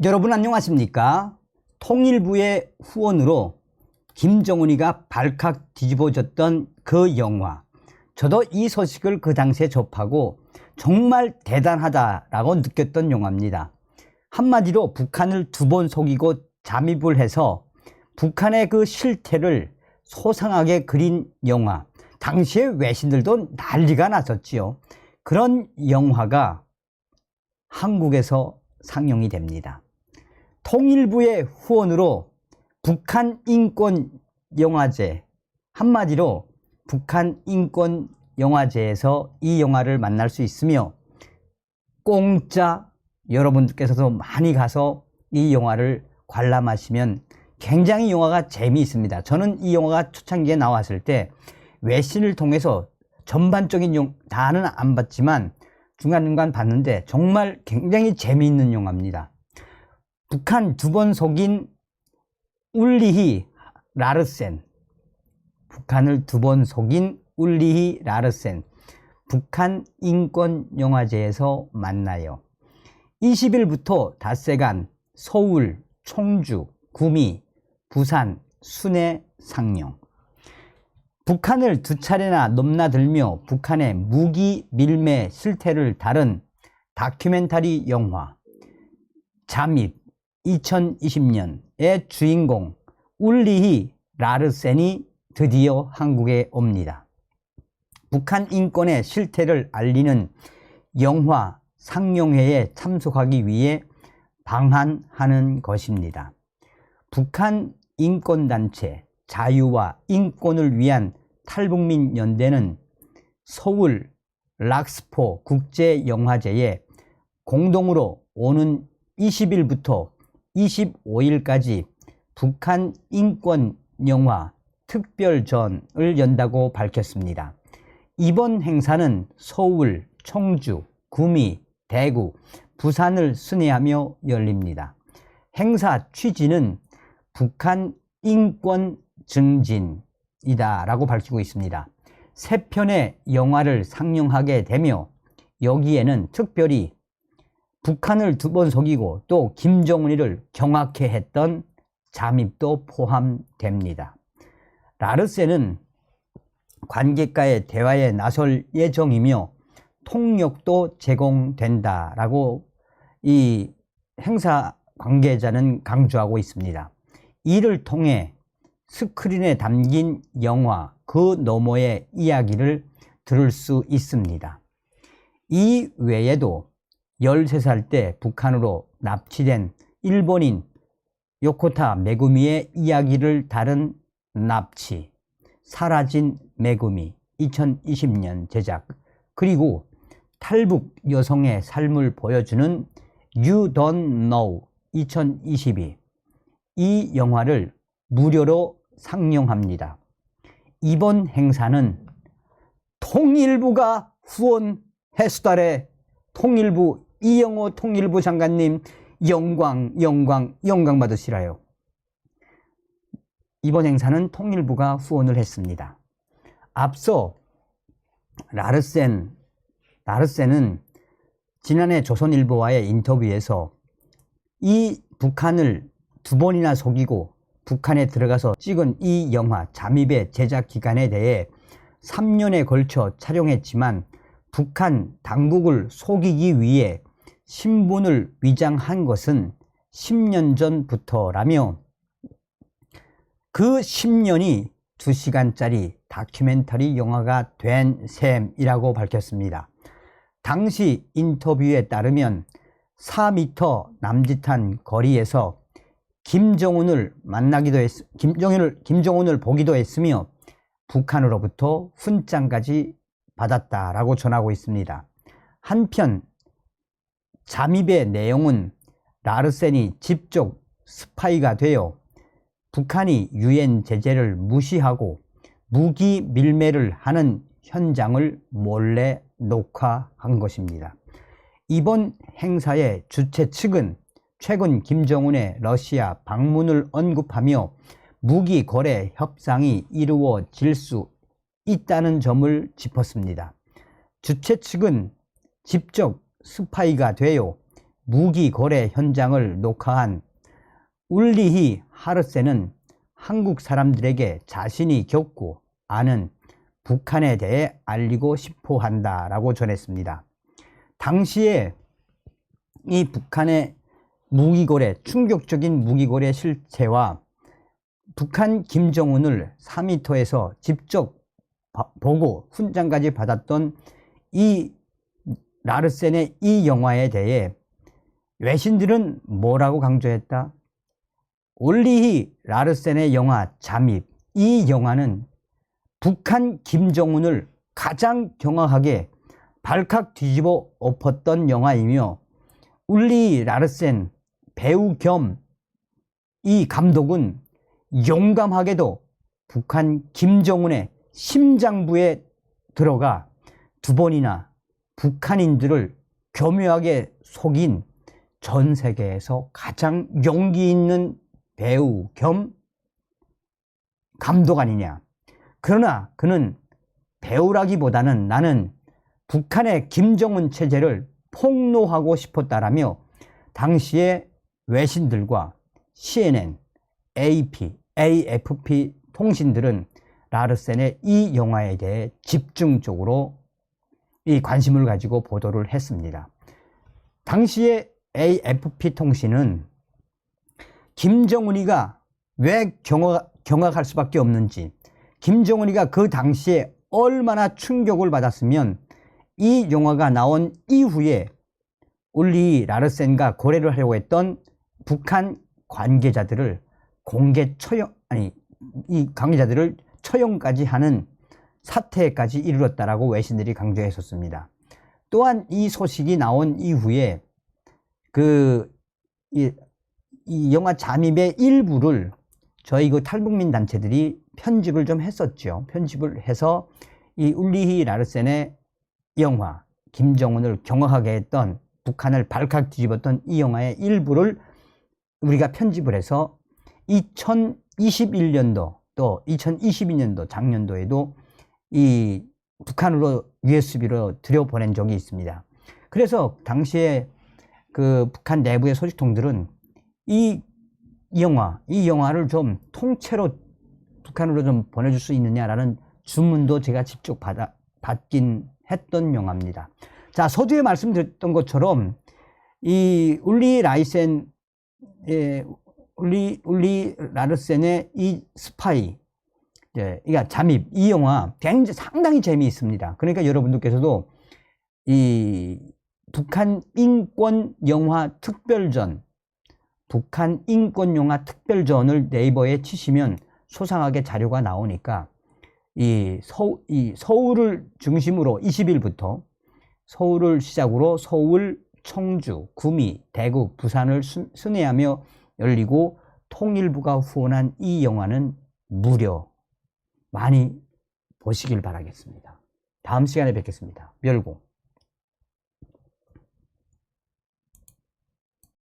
여러분 안녕하십니까? 통일부의 후원으로 김정은이가 발칵 뒤집어졌던 그 영화, 저도 이 소식을 그 당시에 접하고 정말 대단하다라고 느꼈던 영화입니다. 한마디로 북한을 두 번 속이고 잠입을 해서 북한의 그 실태를 소상하게 그린 영화, 당시에 외신들도 난리가 났었지요. 그런 영화가 한국에서 상영이 됩니다. 통일부의 후원으로 북한 인권 영화제, 한마디로 북한 인권 영화제에서 이 영화를 만날 수 있으며 공짜, 여러분들께서도 많이 가서 이 영화를 관람하시면 굉장히 영화가 재미있습니다. 저는 이 영화가 초창기에 나왔을 때 외신을 통해서 전반적인 다는 안 봤지만 중간중간 봤는데 정말 굉장히 재미있는 영화입니다. 북한 두 번 속인 울리히 라르센, 북한을 두 번 속인 울리히 라르센, 북한 인권영화제에서 만나요. 20일부터 닷새간 서울, 청주, 구미, 부산, 순회 상영. 북한을 두 차례나 넘나들며 북한의 무기 밀매 실태를 다룬 다큐멘터리 영화 잠입 2020년의 주인공 울리히 라르센이 드디어 한국에 옵니다. 북한 인권의 실태를 알리는 영화 상영회에 참석하기 위해 방한하는 것입니다. 북한 인권단체 자유와 인권을 위한 탈북민 연대는 서울 락스포 국제영화제에 공동으로 오는 20일부터 25일까지 북한 인권 영화 특별전을 연다고 밝혔습니다. 이번 행사는 서울, 청주, 구미, 대구, 부산을 순회하며 열립니다. 행사 취지는 북한 인권 증진이다 라고 밝히고 있습니다. 세 편의 영화를 상영하게 되며 여기에는 특별히 북한을 두 번 속이고 또 김정은이를 경악해 했던 잠입도 포함됩니다. 라르센은 관객과의 대화에 나설 예정이며 통역도 제공된다라고 이 행사 관계자는 강조하고 있습니다. 이를 통해 스크린에 담긴 영화 그 너머의 이야기를 들을 수 있습니다. 이 외에도 13살 때 북한으로 납치된 일본인 요코타 메구미의 이야기를 다룬 납치, 사라진 메구미 2020년 제작, 그리고 탈북 여성의 삶을 보여주는 You Don't Know 2022, 이 영화를 무료로 상영합니다. 이번 행사는 통일부가 후원해수달에 통일부 이영호 통일부 장관님 영광 받으시라요. 이번 행사는 통일부가 후원을 했습니다. 앞서 라르센은 지난해 조선일보와의 인터뷰에서 이 북한을 두 번이나 속이고 북한에 들어가서 찍은 이 영화 잠입의 제작 기간에 대해 3년에 걸쳐 촬영했지만 북한 당국을 속이기 위해 신분을 위장한 것은 10년 전부터라며 그 10년이 2시간짜리 다큐멘터리 영화가 된 셈이라고 밝혔습니다. 당시 인터뷰에 따르면 4m 남짓한 거리에서 김정은을 보기도 했으며 북한으로부터 훈장까지 받았다라고 전하고 있습니다. 한편 잠입의 내용은 라르센이 직접 스파이가 되어 북한이 유엔 제재를 무시하고 무기 밀매를 하는 현장을 몰래 녹화한 것입니다. 이번 행사의 주최 측은 최근 김정은의 러시아 방문을 언급하며 무기 거래 협상이 이루어질 수 있다는 점을 짚었습니다. 주최 측은 직접 스파이가 되어 무기 거래 현장을 녹화한 울리히 하르세는 한국 사람들에게 자신이 겪고 아는 북한에 대해 알리고 싶어 한다라고 전했습니다. 당시에 이 북한의 무기거래, 충격적인 무기거래 실체와 북한 김정은을 4m에서 직접 보고 훈장까지 받았던 이 라르센의 이 영화에 대해 외신들은 뭐라고 강조했다? 올리히 라르센의 영화 잠입, 이 영화는 북한 김정은을 가장 경악하게 발칵 뒤집어 엎었던 영화이며, 울리 라르센 배우 겸 이 감독은 용감하게도 북한 김정은의 심장부에 들어가 2번이나 북한인들을 교묘하게 속인 전 세계에서 가장 용기 있는 배우 겸 감독 아니냐. 그러나 그는 배우라기보다는 나는 북한의 김정은 체제를 폭로하고 싶었다라며 당시의 외신들과 CNN, AFP 통신들은 라르센의 이 영화에 대해 집중적으로 이 관심을 가지고 보도를 했습니다. 당시에 AFP 통신은 김정은이가 왜 경악할 수밖에 없는지, 김정은이가 그 당시에 얼마나 충격을 받았으면 이 영화가 나온 이후에 울리 라르센과 거래를 하려고 했던 북한 관계자들을 이 관계자들을 처형까지 하는 사태까지 이르렀다라고 외신들이 강조했었습니다. 또한 이 소식이 나온 이후에 이 영화 잠입의 일부를 저희 탈북민 단체들이 편집을 좀 했었죠. 편집을 해서 이 울리히 라르센의 영화, 김정은을 경악하게 했던, 북한을 발칵 뒤집었던 이 영화의 일부를 우리가 편집을 해서 2021년도 또 2022년도 작년도에도 이 북한으로 USB로 들여보낸 적이 있습니다. 그래서 당시에 그 북한 내부의 소식통들은 이 영화를 좀 통째로 북한으로 좀 보내줄 수 있느냐라는 주문도 제가 직접 받긴 했던 영화입니다. 자, 서두에 말씀드렸던 것처럼 이 울리 라르센의 이 스파이, 그러니까 잠입, 이 영화 굉장히 상당히 재미있습니다. 그러니까 여러분들께서도 이 북한 인권 영화 특별전, 북한 인권 영화 특별전을 네이버에 치시면 소상하게 자료가 나오니까 이 서울을 중심으로 20일부터 서울을 시작으로 서울, 청주, 구미, 대구, 부산을 순회하며 열리고 통일부가 후원한 이 영화는 무료 많이 보시길 바라겠습니다. 다음 시간에 뵙겠습니다. 멸공.